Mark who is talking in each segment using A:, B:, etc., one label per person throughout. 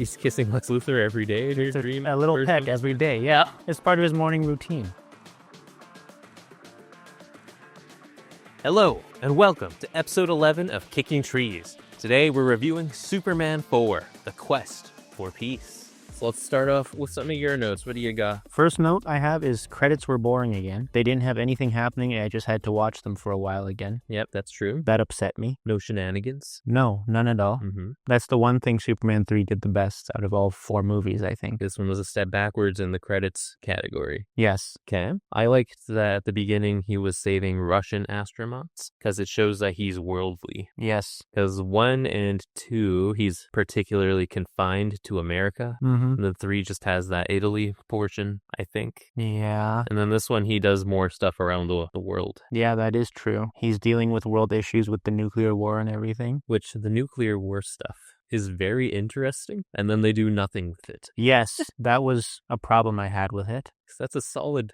A: He's kissing Lex Luthor every day in your dream.
B: A little peck every day, yeah. It's part of his morning routine.
A: Hello, and welcome to episode 11 of Kicking Trees. Today we're reviewing Superman 4, The Quest for Peace. So let's start off with some of your notes. What do you got?
B: First note I have is credits were boring again. They didn't have anything happening and I just had to watch them for a while again.
A: Yep, that's true.
B: That upset me.
A: No shenanigans.
B: No, none at all. That's the one thing Superman 3 did the best out of all 4 movies, I think.
A: This one was a step backwards in the credits category.
B: Yes.
A: Okay. I liked that at the beginning he was saving Russian astronauts because it shows that he's worldly.
B: Yes.
A: Because 1 and 2, he's particularly confined to America. And then 3 just has that Italy portion, I think.
B: Yeah.
A: And then this one, he does more stuff around the world.
B: Yeah, that is true. He's dealing with world issues with the nuclear war and everything.
A: Which the nuclear war stuff is very interesting. And then they do nothing with it.
B: Yes, that was a problem I had with it.
A: That's a solid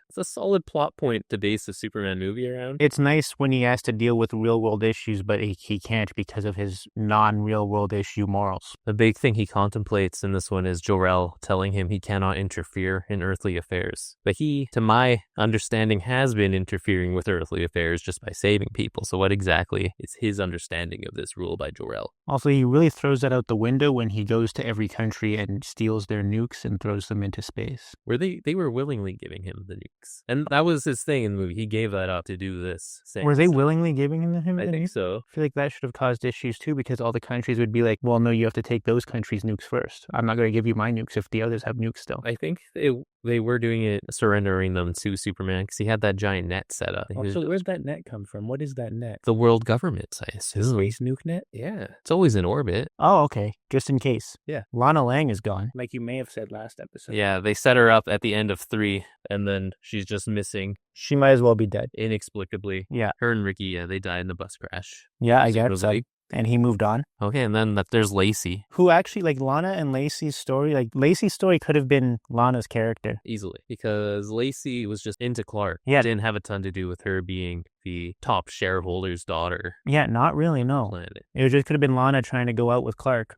A: plot point to base a Superman movie around.
B: It's nice when he has to deal with real world issues, but he can't because of his non-real world issue morals.
A: The big thing he contemplates in this one is Jor-El telling him he cannot interfere in earthly affairs. But he, to my understanding, has been interfering with earthly affairs just by saving people. So what exactly is his understanding of this rule by Jor-El?
B: Also, he really throws that out the window when he goes to every country and steals their nukes and throws them into space.
A: They were willingly giving him the nukes. And that was his thing in the movie. He gave that up to do this.
B: Were they willingly giving him the nukes?
A: I think so.
B: I feel like that should have caused issues too, because all the countries would be like, well, no, you have to take those countries' nukes first. I'm not going to give you my nukes if the others have nukes still.
A: I think they were doing it, surrendering them to Superman, because he had that giant net set up.
B: So where'd that net come from? What is that net?
A: The world government, I assume.
B: Space nuke net?
A: Yeah. It's always in orbit.
B: Oh, okay. Just in case.
A: Yeah.
B: Lana Lang is gone. Like you may have said last episode.
A: Yeah, they set her up at the end of 3, and then she's just missing.
B: She might as well be dead.
A: Inexplicably.
B: Yeah.
A: Her and Ricky, they died in the bus crash.
B: Yeah, I guess so. And he moved on.
A: Okay, and then there's Lacey.
B: Who actually, like Lana and Lacey's story, Lacey's story could have been Lana's character.
A: Easily. Because Lacey was just into Clark.
B: Yeah.
A: It didn't have a ton to do with her being the top shareholder's daughter.
B: Yeah, not really, no.
A: Planet.
B: It just could have been Lana trying to go out with Clark.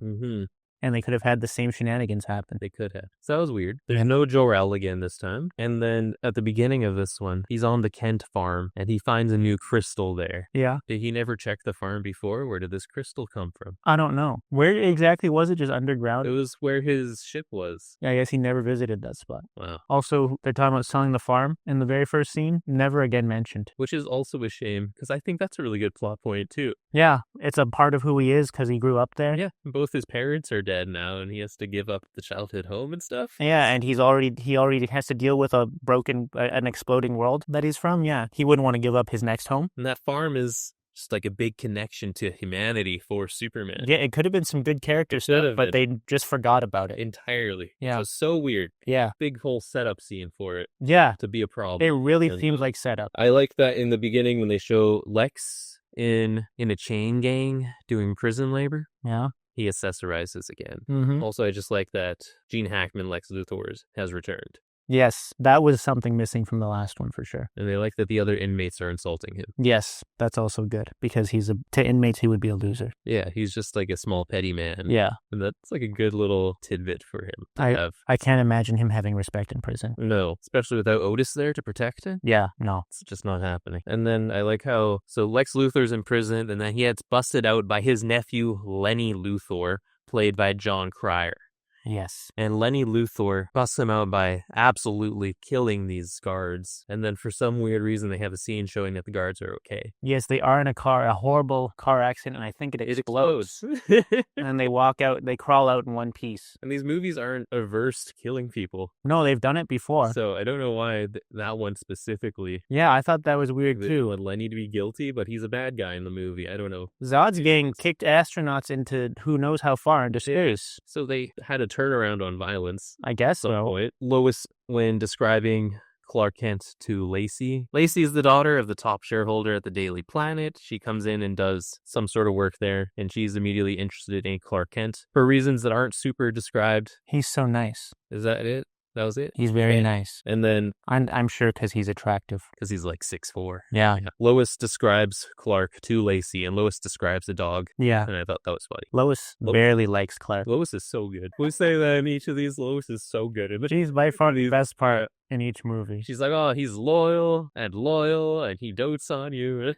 B: And they could have had the same shenanigans happen.
A: They could have. So that was weird. There's no Jor-El again this time. And then at the beginning of this one, he's on the Kent farm and he finds a new crystal there.
B: Yeah.
A: Did he never check the farm before? Where did this crystal come from?
B: I don't know. Where exactly was it? Just underground?
A: It was where his ship was.
B: Yeah, I guess he never visited that spot.
A: Wow.
B: Also, they're talking about selling the farm in the very first scene. Never again mentioned.
A: Which is also a shame, because I think that's a really good plot point, too.
B: Yeah, it's a part of who he is because he grew up there.
A: Yeah, both his parents are dead now, and he has to give up the childhood home and stuff.
B: Yeah, and he already has to deal with an exploding world that he's from. Yeah, he wouldn't want to give up his next home.
A: And that farm is just like a big connection to humanity for Superman.
B: Yeah, it could have been some good character stuff, but they just forgot about it
A: entirely.
B: Yeah.
A: It was so weird.
B: Yeah.
A: Big whole setup scene for it.
B: Yeah.
A: To be a problem.
B: It really seems like setup.
A: I like that in the beginning when they show Lex in a chain gang doing prison labor.
B: Yeah.
A: He accessorizes again. Also, I just like that Gene Hackman, Lex Luthor, has returned.
B: Yes, that was something missing from the last one for sure.
A: And they like that the other inmates are insulting him.
B: Yes, that's also good because to inmates he would be a loser.
A: Yeah, he's just like a small petty man.
B: Yeah.
A: And that's like a good little tidbit for him to have.
B: I can't imagine him having respect in prison.
A: No, especially without Otis there to protect him.
B: Yeah, no.
A: It's just not happening. And then I like how, so Lex Luthor's in prison and then he gets busted out by his nephew, Lenny Luthor, played by John Cryer.
B: Yes.
A: And Lenny Luthor busts him out by absolutely killing these guards. And then for some weird reason, they have a scene showing that the guards are okay.
B: Yes, they are in a horrible car accident, and I think it explodes. And they walk out, they crawl out in one piece.
A: And these movies aren't averse to killing people.
B: No, they've done it before.
A: So I don't know why that one specifically.
B: Yeah, I thought that was weird too.
A: Want Lenny to be guilty, but he's a bad guy in the movie. I don't know.
B: Zod's gang kicked astronauts into who knows how far into space.
A: So they had a turnaround on violence.
B: I guess so.
A: Lois, when describing Clark Kent to Lacey. Lacey is the daughter of the top shareholder at the Daily Planet. She comes in and does some sort of work there, and she's immediately interested in Clark Kent for reasons that aren't super described.
B: He's so nice.
A: Is that it? That was it.
B: He's very nice.
A: And then
B: I'm sure because he's attractive.
A: because he's like 6'4".
B: Yeah.
A: Lois describes Clark to Lacey, and Lois describes the dog.
B: Yeah.
A: And I thought that was funny.
B: Lois barely likes Clark.
A: Lois is so good. We say that in each of these. Lois is so good.
B: She's by far the best part in each movie.
A: She's like, oh, he's loyal, and he dotes on you.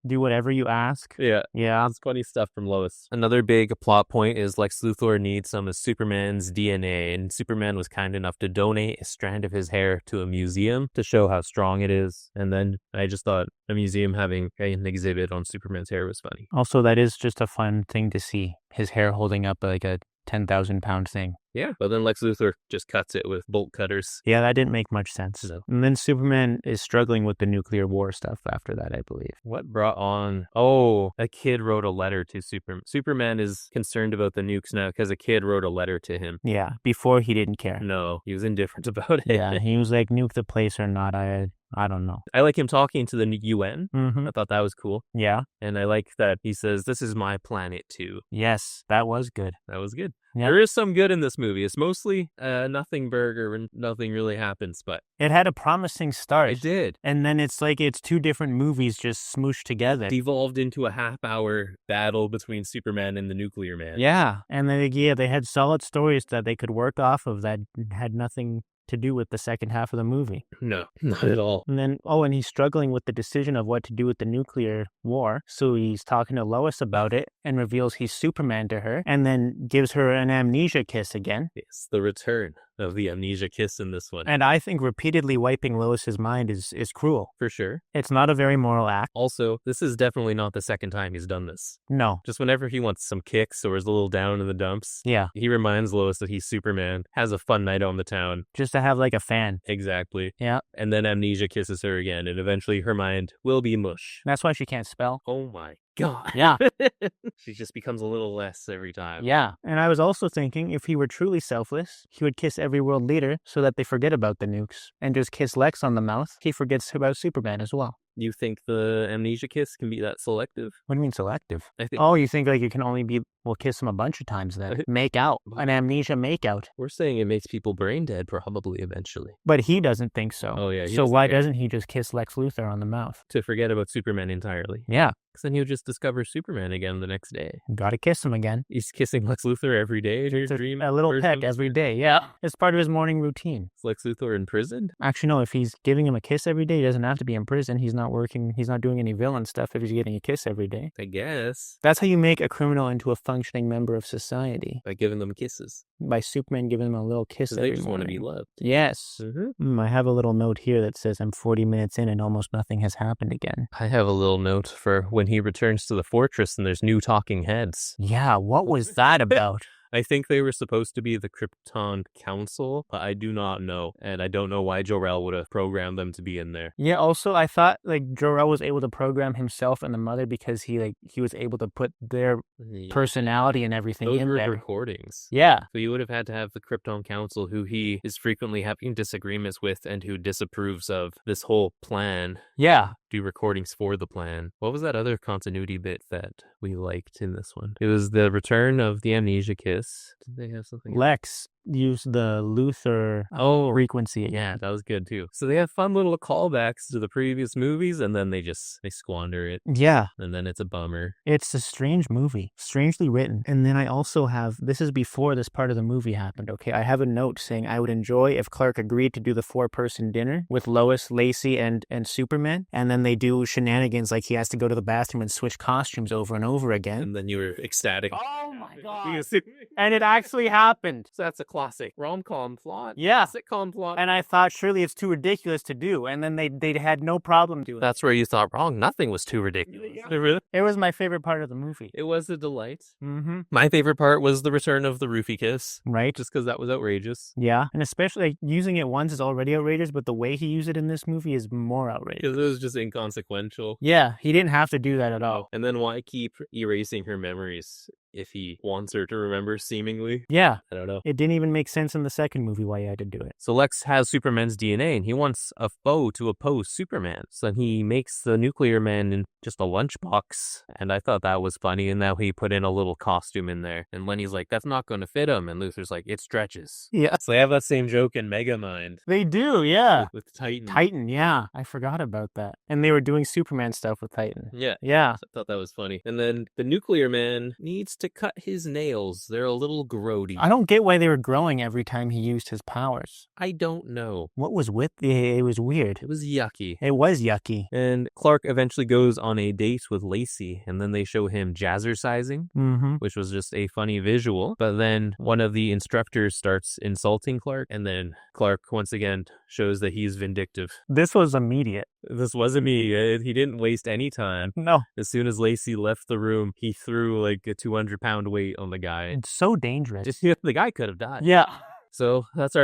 B: Do whatever you ask.
A: Yeah.
B: Yeah.
A: That's funny stuff from Lois. Another big plot point is Lex Luthor needs some of Superman's DNA, and Superman was kind enough to donate a strand of his hair to a museum to show how strong it is. And then I just thought a museum having an exhibit on Superman's hair was funny.
B: Also, that is just a fun thing to see. His hair holding up like a 10,000-pound thing.
A: Yeah, but then Lex Luthor just cuts it with bolt cutters.
B: Yeah, that didn't make much sense.
A: No.
B: And then Superman is struggling with the nuclear war stuff after that, I believe.
A: What brought on... Oh, a kid wrote a letter to Superman. Superman is concerned about the nukes now because a kid wrote a letter to him.
B: Yeah, before he didn't care.
A: No, he was indifferent about it.
B: Yeah, he was like, nuke the place or not, I don't know.
A: I like him talking to the UN.
B: Mm-hmm.
A: I thought that was cool.
B: Yeah.
A: And I like that he says, this is my planet too.
B: Yes, that was good.
A: That was good.
B: Yep.
A: There is some good in this movie. It's mostly nothing burger and nothing really happens, but
B: it had a promising start.
A: It did.
B: And then it's like it's two different movies just smooshed together.
A: Devolved into a half-hour battle between Superman and the Nuclearman.
B: Yeah. And then, they had solid stories that they could work off of that had nothing to do with the second half of the movie.
A: No, not at all.
B: And then, and he's struggling with the decision of what to do with the nuclear war. So he's talking to Lois about it and reveals he's Superman to her and then gives her an amnesia kiss again.
A: Yes, the return of the amnesia kiss in this one.
B: And I think repeatedly wiping Lois's mind is cruel.
A: For sure.
B: It's not a very moral act.
A: Also, this is definitely not the second time he's done this.
B: No.
A: Just whenever he wants some kicks or is a little down in the dumps.
B: Yeah.
A: He reminds Lois that he's Superman, has a fun night on the town.
B: Just to have like a fan.
A: Exactly.
B: Yeah.
A: And then amnesia kisses her again, and eventually her mind will be mush.
B: That's why she can't spell.
A: Oh my God.
B: Yeah.
A: She just becomes a little less every time.
B: Yeah. And I was also thinking if he were truly selfless, he would kiss every world leader so that they forget about the nukes and just kiss Lex on the mouth. He forgets about Superman as well.
A: You think the amnesia kiss can be that selective?
B: What do you mean selective?
A: I think.
B: Oh, you think like it can only be, kiss him a bunch of times then. Make out. An amnesia make out.
A: We're saying it makes people brain dead probably eventually.
B: But he doesn't think so.
A: Oh, yeah.
B: So why doesn't he just kiss Lex Luthor on the mouth?
A: To forget about Superman entirely.
B: Yeah.
A: Because then he'll just discover Superman again the next day.
B: Gotta kiss him again.
A: He's kissing Lex Luthor every day.
B: A little peck every day, yeah. It's part of his morning routine.
A: Is Lex Luthor in prison?
B: Actually, no. If he's giving him a kiss every day, he doesn't have to be in prison. He's not working. He's not doing any villain stuff if he's getting a kiss every day.
A: I guess.
B: That's how you make a criminal into a functioning member of society.
A: By giving them kisses.
B: By Superman giving them a little kiss every
A: they just
B: morning.
A: Want to be loved.
B: Yes.
A: Mm-hmm.
B: I have a little note here that says I'm 40 minutes in and almost nothing has happened again.
A: I have a little note for when he returns to the fortress and there's new talking heads.
B: Yeah, what was that about?
A: I think they were supposed to be the Krypton Council, but I do not know. And I don't know why Jor-El would have programmed them to be in there.
B: Yeah, also, I thought, Jor-El was able to program himself and the mother because he was able to put their personality and everything
A: Those
B: in
A: were
B: there.
A: recordings.
B: Yeah.
A: So you would have had to have the Krypton Council, who he is frequently having disagreements with and who disapproves of this whole plan.
B: Yeah.
A: Do recordings for the plan. What was that other continuity bit that we liked in this one? It was the return of the amnesia kiss. Did they have something?
B: Lex used the Luthor frequency again.
A: Yeah, that was good too. So they have fun little callbacks to the previous movies, and then they squander it.
B: Yeah.
A: And then it's a bummer.
B: It's a strange movie, strangely written. And then I also have, this is before this part of the movie happened, okay? I have a note saying I would enjoy if Clark agreed to do the 4-person dinner with Lois, Lacey, and Superman, and then they do shenanigans like he has to go to the bathroom and switch costumes over and over again.
A: And then you were ecstatic.
B: Oh my God. And it actually happened.
A: So that's a classic rom-com plot.
B: Yeah.
A: Sitcom plot.
B: And I thought surely it's too ridiculous to do. And then they had no problem doing it.
A: That's where you thought wrong. Nothing was too ridiculous.
B: Yeah. It was my favorite part of the movie.
A: It was a delight.
B: Mm-hmm.
A: My favorite part was the return of the roofie kiss.
B: Right.
A: Just because that was outrageous.
B: Yeah. And especially using it once is already outrageous, but the way he used it in this movie is more outrageous.
A: Because it was just inconsequential.
B: Yeah. He didn't have to do that at all.
A: And then why keep erasing her memories? if he wants her to remember, seemingly.
B: Yeah.
A: I don't know.
B: It didn't even make sense in the second movie why he had to do it.
A: So Lex has Superman's DNA, and he wants a foe to oppose Superman. So he makes the Nuclear Man in just a lunchbox, and I thought that was funny, and now he put in a little costume in there. And Lenny's like, that's not going to fit him, and Luthor's like, it stretches.
B: Yeah.
A: So they have that same joke in Megamind.
B: They do, yeah.
A: With Titan.
B: Titan, yeah. I forgot about that. And they were doing Superman stuff with Titan.
A: Yeah.
B: Yeah.
A: So I thought that was funny. And then the Nuclear Man needs to cut his nails. They're a little grody.
B: I don't get why they were growing every time he used his powers.
A: I don't know.
B: What was with it? Was weird.
A: It was yucky.
B: It was yucky.
A: And Clark eventually goes on a date with Lacey, and then they show him jazzercising, which was just a funny visual. But then one of the instructors starts insulting Clark, and then Clark once again shows that he's vindictive.
B: This was immediate.
A: This wasn't me. He didn't waste any time.
B: No.
A: As soon as Lacey left the room, he threw like a 200-pound weight on the guy.
B: It's so dangerous.
A: The guy could have died.
B: Yeah.
A: So that's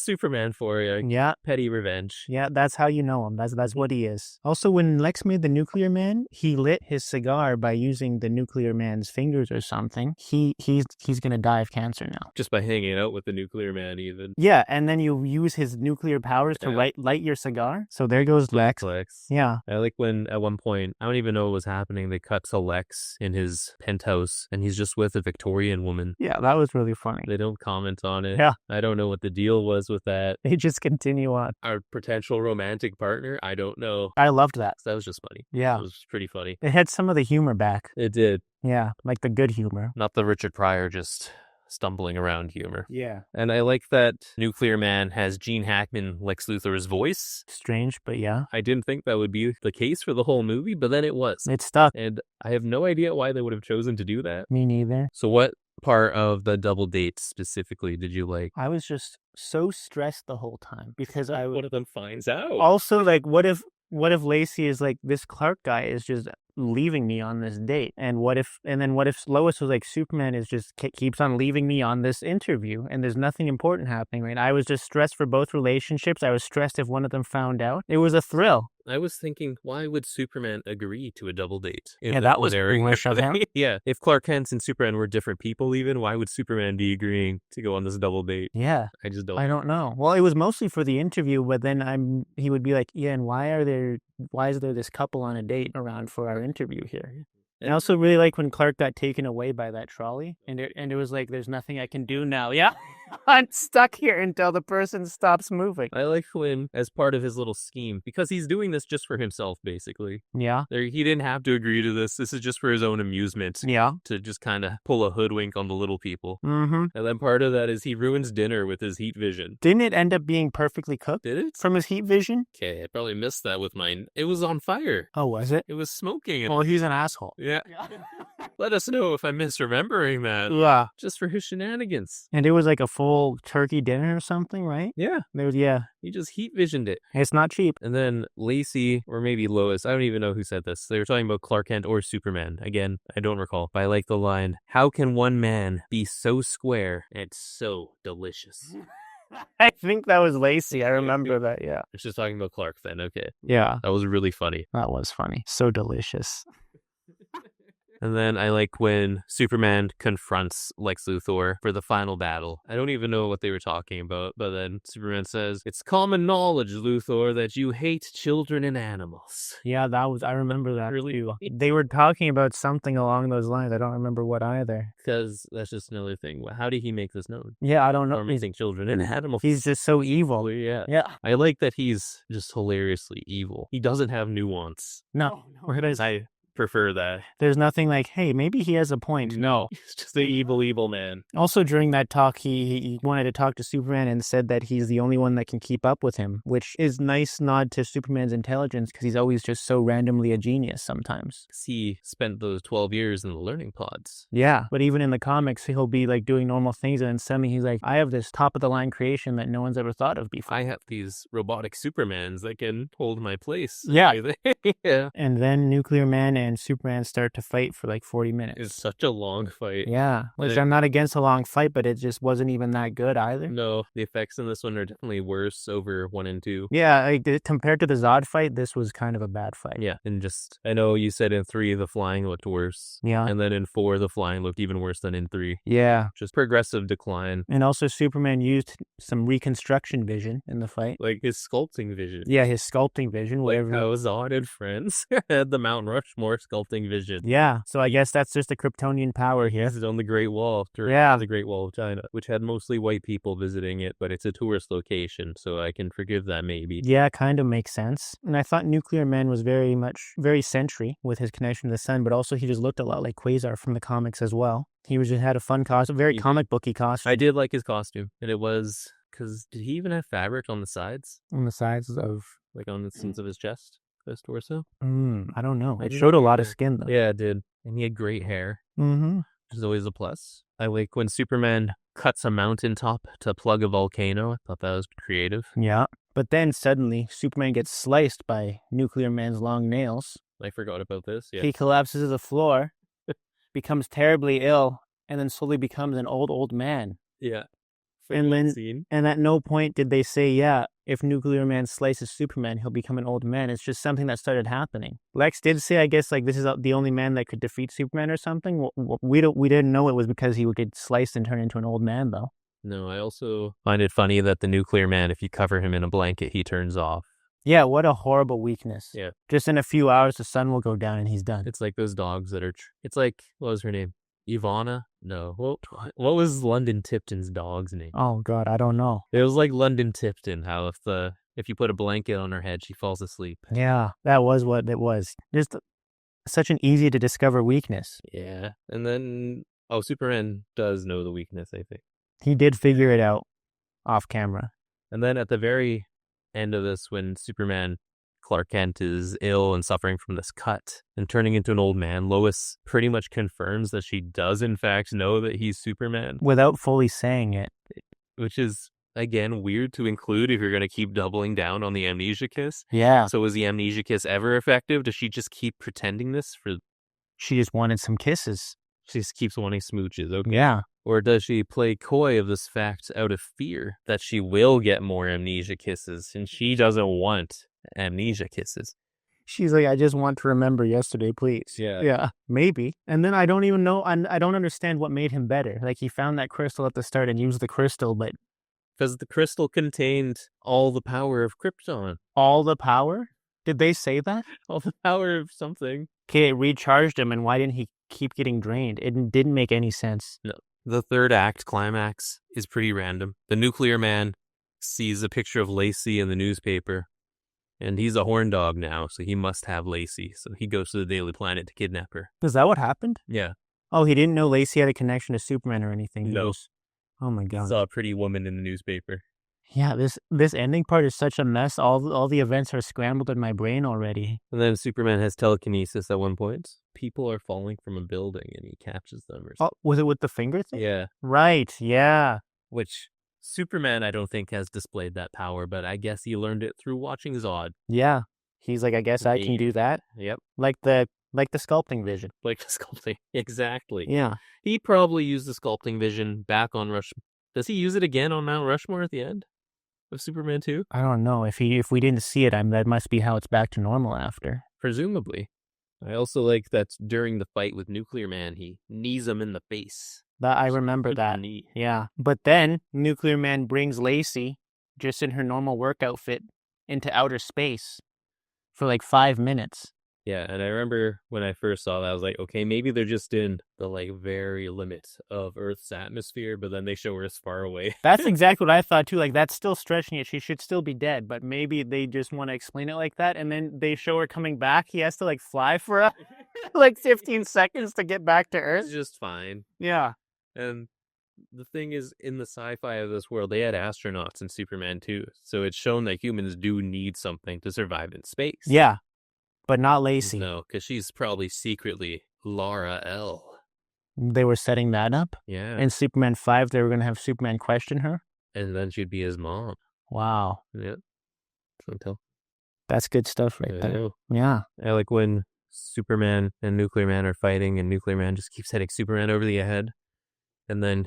A: Superman for you.
B: Yeah.
A: Petty revenge.
B: Yeah, that's how you know him. That's what he is. Also, when Lex made the Nuclear Man, he lit his cigar by using the Nuclear Man's fingers or something. He's gonna die of cancer now.
A: Just by hanging out with the Nuclear Man, even.
B: Yeah, and then you use his nuclear powers to light your cigar. So there goes Lex. Yeah.
A: I like when at one point, I don't even know what was happening, they cut to Lex in his penthouse, and he's just with a Victorian woman.
B: Yeah, that was really funny.
A: They don't comment on it.
B: Yeah.
A: I don't know what the deal was with that.
B: They just continue on.
A: Our potential romantic partner, I don't know.
B: I loved that.
A: That was just funny.
B: Yeah.
A: It was pretty funny.
B: It had some of the humor back.
A: It did.
B: Yeah, like the good humor.
A: Not the Richard Pryor just stumbling around humor.
B: Yeah.
A: And I like that Nuclear Man has Gene Hackman, Lex Luthor's voice.
B: Strange, but yeah.
A: I didn't think that would be the case for the whole movie, but then it was.
B: It stuck.
A: And I have no idea why they would have chosen to do that.
B: Me neither.
A: So what part of the double date specifically did you like?
B: I was just so stressed the whole time because
A: one of them finds out.
B: Also, like, what if Lacey is like, this Clark guy is just leaving me on this date, and what if Lois was like, Superman is just keeps on leaving me on this interview, and there's nothing important happening, right? I was just stressed for both relationships. I was stressed if one of them found out. It was a thrill.
A: I was thinking, why would Superman agree to a double date?
B: Yeah, that was English of him.
A: Yeah, if Clark Kent and Superman were different people even, why would Superman be agreeing to go on this double date?
B: Yeah. I don't know. Well, it was mostly for the interview, but then he would be like, yeah, and why is there this couple on a date around for our interview here? And I also really like when Clark got taken away by that trolley, and it was like, there's nothing I can do now. Yeah, I'm stuck here until the person stops moving.
A: I like when, as part of his little scheme, because he's doing this just for himself, basically.
B: Yeah.
A: He didn't have to agree to this. This is just for his own amusement.
B: Yeah.
A: To just kind of pull a hoodwink on the little people.
B: Mm-hmm.
A: And then part of that is he ruins dinner with his heat vision.
B: Didn't it end up being perfectly cooked?
A: Did it?
B: From his heat vision?
A: Okay, I probably missed that with mine. It was on fire.
B: Oh, was it?
A: It was smoking.
B: Well, he's an asshole.
A: Yeah. Let us know if I'm misremembering that.
B: Yeah.
A: Just for his shenanigans.
B: And it was like a full turkey dinner or something, right?
A: Yeah.
B: Yeah.
A: He just heat visioned it.
B: It's not cheap.
A: And then Lacey, or maybe Lois, I don't even know who said this. They were talking about Clark Kent or Superman. Again, I don't recall. But I like the line, how can one man be so square and so delicious?
B: I think that was Lacey. I remember that, yeah.
A: It's just talking about Clark then, okay.
B: Yeah.
A: That was really funny.
B: That was funny. So delicious.
A: And then I like when Superman confronts Lex Luthor for the final battle. I don't even know what they were talking about, but then Superman says, it's common knowledge, Luthor, that you hate children and animals.
B: Yeah, I remember that
A: really
B: too. They were talking about something along those lines. I don't remember what either.
A: Because that's just another thing. How did he make this known?
B: Yeah, I don't know.
A: Or think children and animals.
B: He's just so evil.
A: Yeah.
B: Yeah.
A: I like that he's just hilariously evil. He doesn't have nuance.
B: No.
A: Whereas I prefer that.
B: There's nothing like, hey, maybe he has a point. No.
A: He's just an evil man.
B: Also, during that talk, he wanted to talk to Superman and said that he's the only one that can keep up with him, which is nice nod to Superman's intelligence because he's always just so randomly a genius sometimes.
A: He spent those 12 years in the learning pods.
B: Yeah, but even in the comics, he'll be like doing normal things and then suddenly he's like, I have this top of the line creation that no one's ever thought of before.
A: I have these robotic Supermans that can hold my place.
B: Yeah.
A: Yeah.
B: And then Nuclear Man and Superman start to fight for like 40 minutes.
A: It's such a long fight.
B: Yeah, which I'm not against a long fight, but it just wasn't even that good either.
A: No, the effects in this one are definitely worse over 1 and 2.
B: Yeah, like, compared to the Zod fight, this was kind of a bad fight.
A: Yeah, and just, I know you said in 3 the flying looked worse.
B: Yeah.
A: And then in 4 the flying looked even worse than in 3.
B: Yeah.
A: Just progressive decline.
B: And also Superman used some reconstruction vision in the fight.
A: Like his sculpting vision.
B: Yeah, his sculpting vision.
A: Like how Zod and friends had the Mount Rushmore sculpting vision.
B: Yeah, so I guess that's just a Kryptonian power here.
A: This is on the Great Wall.
B: Yeah.
A: The Great Wall of China, which had mostly white people visiting it, but it's a tourist location, so I can forgive that maybe.
B: Yeah, kind of makes sense. And I thought Nuclearman was very Sentry with his connection to the sun, but also he just looked a lot like Quasar from the comics as well. He just had a fun costume, very comic booky costume.
A: I did like his costume, and it was, because did he even have fabric on the sides?
B: On the sides of...
A: Like on the sides of his chest, his torso?
B: I don't know. It showed a lot of skin though.
A: Yeah, it did. And he had great hair.
B: Mm-hmm.
A: Which is always a plus. I like when Superman cuts a mountaintop to plug a volcano. I thought that was creative.
B: Yeah. But then suddenly, Superman gets sliced by Nuclearman's long nails.
A: I forgot about this. Yeah.
B: He collapses to the floor, becomes terribly ill, and then slowly becomes an old man.
A: Yeah.
B: And at no point did they say, yeah, if Nuclearman slices Superman, he'll become an old man. It's just something that started happening. Lex did say, I guess, like, this is the only man that could defeat Superman or something. We didn't know it was because he would get sliced and turn into an old man, though.
A: No, I also find it funny that the Nuclearman, if you cover him in a blanket, he turns off.
B: Yeah, what a horrible weakness.
A: Yeah.
B: Just in a few hours, the sun will go down and he's done.
A: It's like those dogs that are... It's like, what was her name? Ivana? No. What was London Tipton's dog's name?
B: Oh, God, I don't know.
A: It was like London Tipton, how if you put a blanket on her head, she falls asleep.
B: Yeah, that was what it was. Just such an easy to discover weakness.
A: Yeah. And then, Superman does know the weakness, I think.
B: He did figure it out off camera.
A: And then at the very end of this, when Clark Kent is ill and suffering from this cut and turning into an old man, Lois pretty much confirms that she does in fact know that he's Superman.
B: Without fully saying it.
A: Which is, again, weird to include if you're going to keep doubling down on the amnesia kiss.
B: Yeah.
A: So is the amnesia kiss ever effective? Does she just keep pretending this for...
B: She just wanted some kisses.
A: She just keeps wanting smooches, okay.
B: Yeah.
A: Or does she play coy of this fact out of fear that she will get more amnesia kisses and she doesn't want amnesia kisses?
B: She's like, I just want to remember yesterday, please. Yeah, maybe. And then I don't even know, I don't understand what made him better. Like, he found that crystal at the start and used the crystal, but...
A: Because the crystal contained all the power of Krypton.
B: All the power? Did they say that?
A: All the power of something.
B: Okay, it recharged him, and why didn't he keep getting drained? It didn't make any sense.
A: No. The third act climax is pretty random. The Nuclearman sees a picture of Lacey in the newspaper, and he's a horn dog now, so he must have Lacey. So he goes to the Daily Planet to kidnap her.
B: Is that what happened?
A: Yeah.
B: Oh, he didn't know Lacey had a connection to Superman or anything.
A: No.
B: Oh my God.
A: Saw a pretty woman in the newspaper.
B: Yeah, this ending part is such a mess. All the events are scrambled in my brain already.
A: And then Superman has telekinesis at one point. People are falling from a building and he catches them or something.
B: Oh, was it with the finger thing?
A: Yeah.
B: Right, yeah.
A: Which Superman, I don't think, has displayed that power, but I guess he learned it through watching Zod.
B: Yeah. He's like, I guess I can do that.
A: Yep.
B: Like the sculpting vision.
A: Like the sculpting. Exactly.
B: Yeah.
A: He probably used the sculpting vision back on Rushmore. Does he use it again on Mount Rushmore at the end of Superman 2?
B: I don't know. If we didn't see it, that must be how it's back to normal after.
A: Presumably. I also like that during the fight with Nuclearman, he knees him in the face.
B: I remember that.
A: Knee.
B: Yeah. But then Nuclearman brings Lacey, just in her normal work outfit, into outer space for like 5 minutes.
A: Yeah, and I remember when I first saw that, I was like, okay, maybe they're just in the like very limit of Earth's atmosphere, but then they show Earth far away.
B: That's exactly what I thought too. Like, that's still stretching it. She should still be dead, but maybe they just want to explain it like that, and then they show her coming back. He has to like fly for like 15 seconds to get back to Earth.
A: It's just fine.
B: Yeah.
A: And the thing is, in the sci-fi of this world, they had astronauts in Superman 2, so it's shown that humans do need something to survive in space.
B: Yeah. But not Lacey.
A: No, because she's probably secretly Lara L.
B: They were setting that up?
A: Yeah.
B: In Superman 5, they were going to have Superman question her?
A: And then she'd be his mom.
B: Wow.
A: Yeah. So
B: that's good stuff right there.
A: Know.
B: Yeah.
A: I like when Superman and Nuclearman are fighting, and Nuclearman just keeps hitting Superman over the head. And then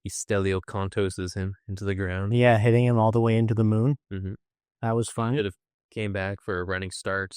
A: he Steliocantoses him into the ground.
B: Yeah, hitting him all the way into the moon.
A: Mm-hmm.
B: That was fun.
A: Should have came back for a running start.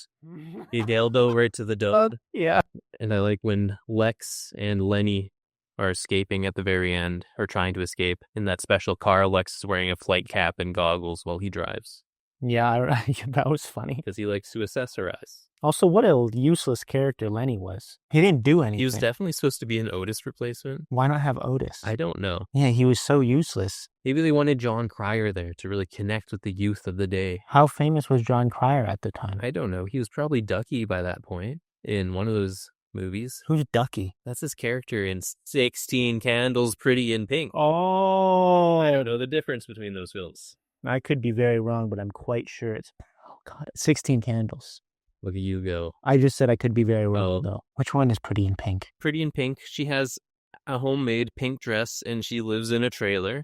A: He elbow right to the dome.
B: Yeah.
A: And I like when Lex and Lenny are escaping at the very end, or trying to escape. In that special car, Lex is wearing a flight cap and goggles while he drives.
B: Yeah, that was funny.
A: Because he likes to accessorize.
B: Also, what a useless character Lenny was. He didn't do anything.
A: He was definitely supposed to be an Otis replacement.
B: Why not have Otis?
A: I don't know.
B: Yeah, he was so useless.
A: Maybe they wanted John Cryer there to really connect with the youth of the day.
B: How famous was John Cryer at the time?
A: I don't know. He was probably Ducky by that point in one of those movies.
B: Who's Ducky?
A: That's his character in 16 Candles, Pretty in Pink.
B: Oh,
A: I don't know the difference between those films.
B: I could be very wrong, but I'm quite sure it's... Oh, God. 16 Candles.
A: Look at you go.
B: I just said I could be very wrong, though. Which one is Pretty in Pink?
A: Pretty in Pink, she has a homemade pink dress, and she lives in a trailer.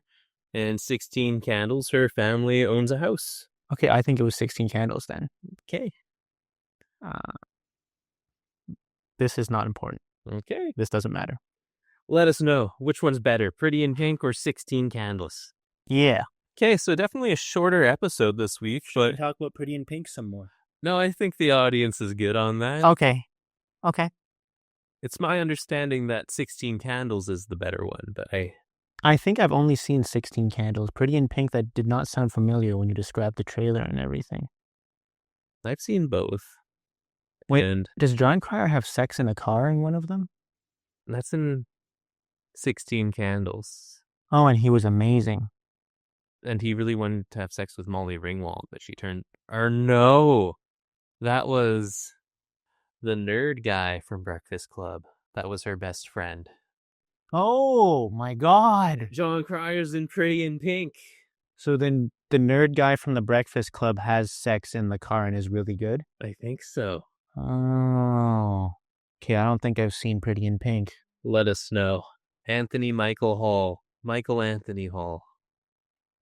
A: And 16 Candles, her family owns a house.
B: Okay, I think it was 16 Candles then.
A: Okay.
B: This is not important.
A: Okay.
B: This doesn't matter.
A: Let us know which one's better, Pretty in Pink or 16 Candles.
B: Yeah.
A: Okay, so definitely a shorter episode this week. But
B: we talk about Pretty in Pink some more?
A: No, I think the audience is good on that.
B: Okay.
A: It's my understanding that 16 Candles is the better one, but
B: I think I've only seen 16 Candles. Pretty in Pink, that did not sound familiar when you described the trailer and everything.
A: I've seen both.
B: Wait,
A: and
B: does John Cryer have sex in a car in one of them?
A: That's in 16 Candles.
B: Oh, and he was amazing.
A: And he really wanted to have sex with Molly Ringwald, but she turned... Or no! That was the nerd guy from Breakfast Club. That was her best friend.
B: Oh, my God.
A: John Cryer's in Pretty in Pink.
B: So then the nerd guy from the Breakfast Club has sex in the car and is really good?
A: I think so.
B: Oh. Okay, I don't think I've seen Pretty in Pink.
A: Let us know. Michael Anthony Hall.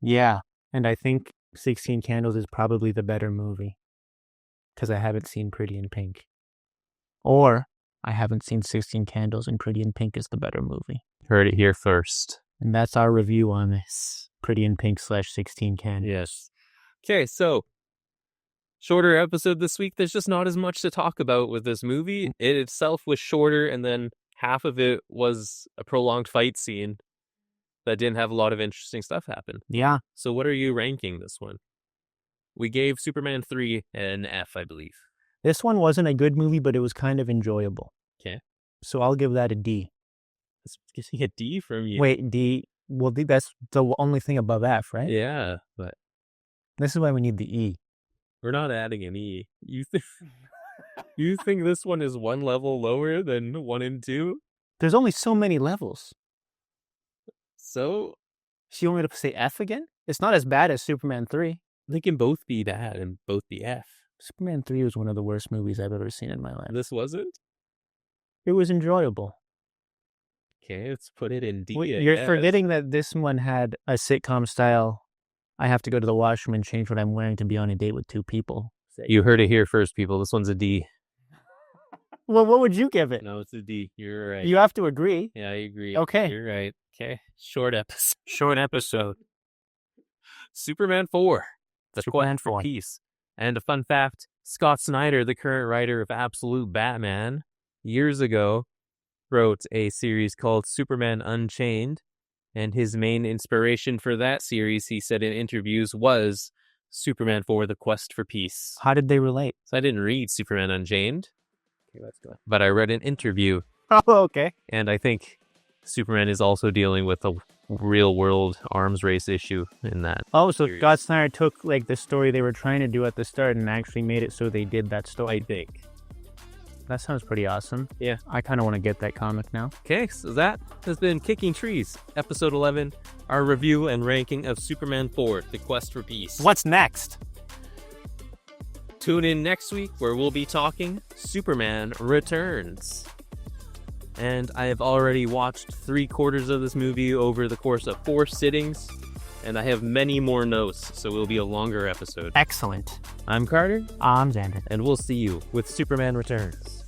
B: Yeah, and I think 16 Candles is probably the better movie. Because I haven't seen Pretty in Pink. Or I haven't seen 16 Candles and Pretty in Pink is the better movie.
A: Heard it here first.
B: And that's our review on this Pretty in Pink / 16 Candles.
A: Yes. Okay, so shorter episode this week. There's just not as much to talk about with this movie. It itself was shorter, and then half of it was a prolonged fight scene that didn't have a lot of interesting stuff happen.
B: Yeah.
A: So what are you ranking this one? We gave Superman 3 an F, I believe.
B: This one wasn't a good movie, but it was kind of enjoyable.
A: Okay.
B: So I'll give that a D.
A: That's getting a D from you.
B: Wait, D. Well, D, that's the only thing above F, right?
A: Yeah, but
B: this is why we need the E.
A: We're not adding an E. You think this one is one level lower than 1 and 2?
B: There's only so many levels.
A: So?
B: So you want me to say F again? It's not as bad as Superman 3.
A: They can both be bad and both be F.
B: Superman 3 was one of the worst movies I've ever seen in my life.
A: This wasn't?
B: It was enjoyable.
A: Okay, let's put it in D.
B: Wait, you're forgetting that this one had a sitcom style. I have to go to the washroom and change what I'm wearing to be on a date with 2 people.
A: You heard it here first, people. This one's a D.
B: Well, what would you give it?
A: No, it's a D. You're right.
B: You have to agree.
A: Yeah, I agree.
B: Okay.
A: You're right. Okay. Short episode.
B: Short episode.
A: Superman 4. The
B: Superman
A: Quest for
B: 4.
A: Peace. And a fun fact, Scott Snyder, the current writer of Absolute Batman, years ago wrote a series called Superman Unchained. And his main inspiration for that series, he said in interviews, was Superman 4, The Quest for Peace.
B: How did they relate?
A: So I didn't read Superman Unchained.
B: Okay, let's go.
A: But I read an interview.
B: Oh, okay.
A: And I think Superman is also dealing with a real-world arms race issue in that.
B: Oh, so
A: series.
B: Scott Snyder took like the story they were trying to do at the start and actually made it so they did that story.
A: I think.
B: That sounds pretty awesome.
A: Yeah.
B: I kind of want to get that comic now.
A: Okay, so that has been Kicking Trees, episode 11, our review and ranking of Superman 4, The Quest for Peace.
B: What's next?
A: Tune in next week where we'll be talking Superman Returns. And I have already watched 3/4 of this movie over the course of 4 sittings, and I have many more notes, so it will be a longer episode.
B: Excellent.
A: I'm Carter,
B: I'm Xander.
A: and we'll see you with Superman Returns.